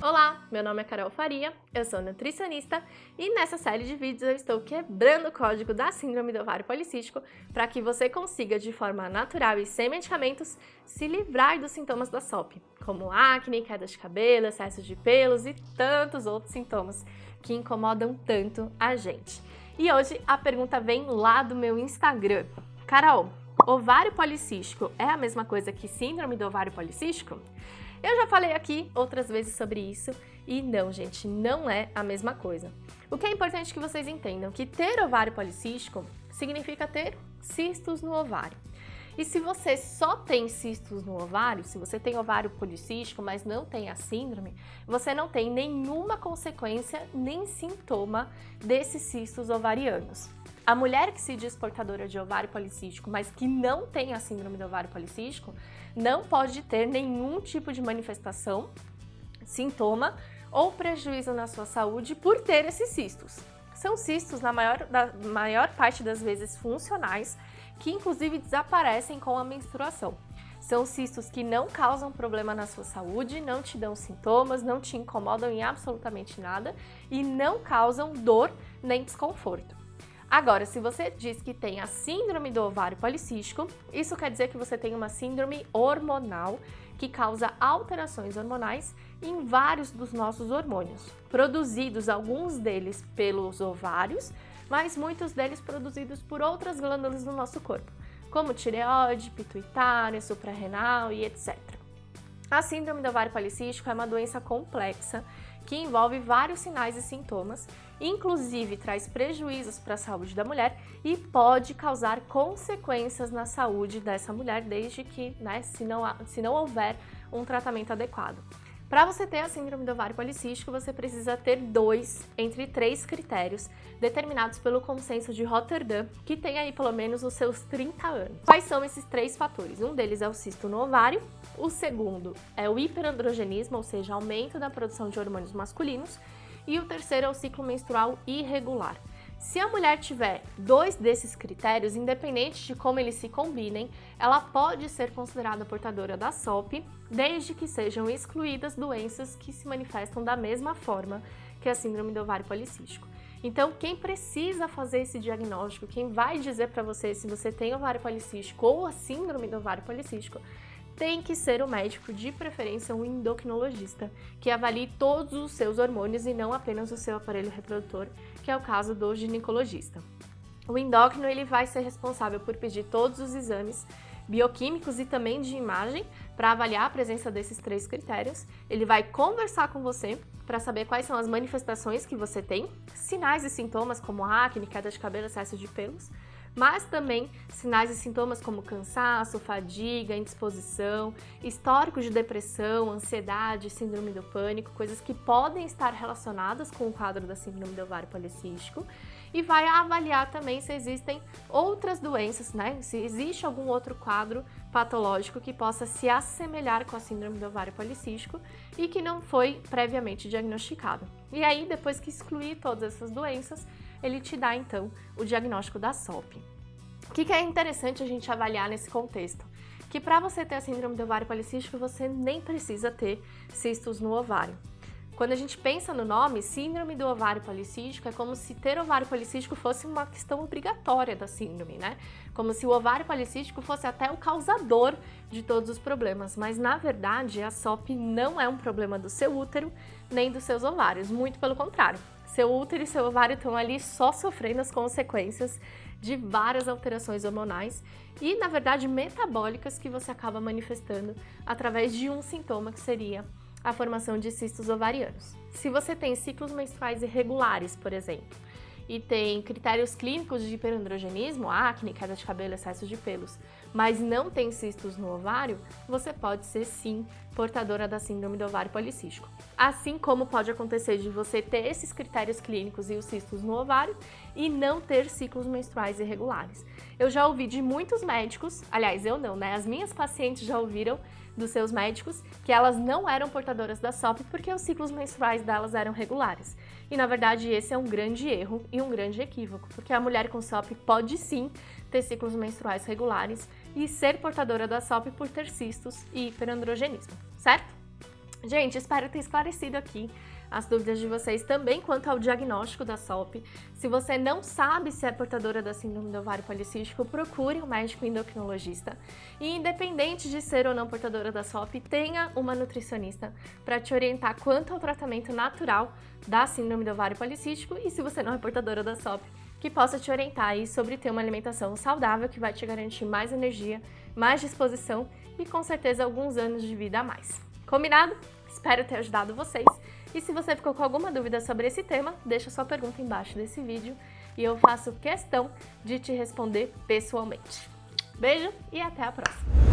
Olá, meu nome é Carol Faria, eu sou nutricionista e nessa série de vídeos eu estou quebrando o código da síndrome do ovário policístico para que você consiga, de forma natural e sem medicamentos, se livrar dos sintomas da SOP, como acne, queda de cabelo, excesso de pelos e tantos outros sintomas que incomodam tanto a gente. E hoje a pergunta vem lá do meu Instagram. Carol, ovário policístico é a mesma coisa que síndrome do ovário policístico? Eu já falei aqui outras vezes sobre isso e não, gente, não é a mesma coisa. O que é importante que vocês entendam que ter ovário policístico significa ter cistos no ovário. E se você só tem cistos no ovário, se você tem ovário policístico, mas não tem a síndrome, você não tem nenhuma consequência nem sintoma desses cistos ovarianos. A mulher que se diz portadora de ovário policístico, mas que não tem a síndrome do ovário policístico, não pode ter nenhum tipo de manifestação, sintoma ou prejuízo na sua saúde por ter esses cistos. São cistos, na maior parte das vezes, funcionais, que inclusive desaparecem com a menstruação. São cistos que não causam problema na sua saúde, não te dão sintomas, não te incomodam em absolutamente nada e não causam dor nem desconforto. Agora, se você diz que tem a síndrome do ovário policístico, isso quer dizer que você tem uma síndrome hormonal que causa alterações hormonais em vários dos nossos hormônios, produzidos alguns deles pelos ovários, mas muitos deles produzidos por outras glândulas do nosso corpo, como tireoide, pituitária, suprarrenal e etc. A síndrome do ovário policístico é uma doença complexa que envolve vários sinais e sintomas, inclusive traz prejuízos para a saúde da mulher e pode causar consequências na saúde dessa mulher, desde que, se não houver um tratamento adequado. Para você ter a síndrome do ovário policístico, você precisa ter 2 entre 3 critérios determinados pelo Consenso de Roterdã, que tem aí pelo menos os seus 30 anos. Quais são esses 3 fatores? Um deles é o cisto no ovário, o segundo é o hiperandrogenismo, ou seja, aumento da produção de hormônios masculinos, e o terceiro é o ciclo menstrual irregular. Se a mulher tiver 2 desses critérios, independente de como eles se combinem, ela pode ser considerada portadora da SOP, desde que sejam excluídas doenças que se manifestam da mesma forma que a síndrome do ovário policístico. Então, quem precisa fazer esse diagnóstico, quem vai dizer para você se você tem ovário policístico ou a síndrome do ovário policístico, tem que ser o médico, de preferência um endocrinologista, que avalie todos os seus hormônios e não apenas o seu aparelho reprodutor, que é o caso do ginecologista. O endócrino ele vai ser responsável por pedir todos os exames bioquímicos e também de imagem para avaliar a presença desses 3 critérios. Ele vai conversar com você para saber quais são as manifestações que você tem, sinais e sintomas como acne, queda de cabelo, excesso de pelos, mas também sinais e sintomas como cansaço, fadiga, indisposição, histórico de depressão, ansiedade, síndrome do pânico, coisas que podem estar relacionadas com o quadro da síndrome do ovário policístico, e vai avaliar também se existem outras doenças, se existe algum outro quadro patológico que possa se assemelhar com a síndrome do ovário policístico e que não foi previamente diagnosticado. E aí, depois que excluir todas essas doenças, ele te dá, então, o diagnóstico da SOP. O que é interessante a gente avaliar nesse contexto? Que para você ter a síndrome do ovário policístico, você nem precisa ter cistos no ovário. Quando a gente pensa no nome, síndrome do ovário policístico, é como se ter ovário policístico fosse uma questão obrigatória da síndrome, Como se o ovário policístico fosse até o causador de todos os problemas, mas na verdade a SOP não é um problema do seu útero nem dos seus ovários, muito pelo contrário. Seu útero e seu ovário estão ali só sofrendo as consequências de várias alterações hormonais e, na verdade, metabólicas que você acaba manifestando através de um sintoma que seria a formação de cistos ovarianos. Se você tem ciclos menstruais irregulares, por exemplo, e tem critérios clínicos de hiperandrogenismo, acne, queda de cabelo, excesso de pelos, mas não tem cistos no ovário, você pode ser sim portadora da síndrome do ovário policístico. Assim como pode acontecer de você ter esses critérios clínicos e os cistos no ovário e não ter ciclos menstruais irregulares. Eu já ouvi de muitos médicos, aliás, eu não, As minhas pacientes já ouviram dos seus médicos que elas não eram portadoras da SOP porque os ciclos menstruais delas eram regulares. E na verdade esse é um grande erro e um grande equívoco, porque a mulher com SOP pode sim ter ciclos menstruais regulares e ser portadora da SOP por ter cistos e hiperandrogenismo, certo? Gente, espero ter esclarecido aqui as dúvidas de vocês também quanto ao diagnóstico da SOP. Se você não sabe se é portadora da síndrome do ovário policístico, procure um médico endocrinologista. E independente de ser ou não portadora da SOP, tenha uma nutricionista para te orientar quanto ao tratamento natural da síndrome do ovário policístico e se você não é portadora da SOP, que possa te orientar aí sobre ter uma alimentação saudável que vai te garantir mais energia, mais disposição e com certeza alguns anos de vida a mais. Combinado? Espero ter ajudado vocês. E se você ficou com alguma dúvida sobre esse tema, deixa sua pergunta embaixo desse vídeo e eu faço questão de te responder pessoalmente. Beijo e até a próxima!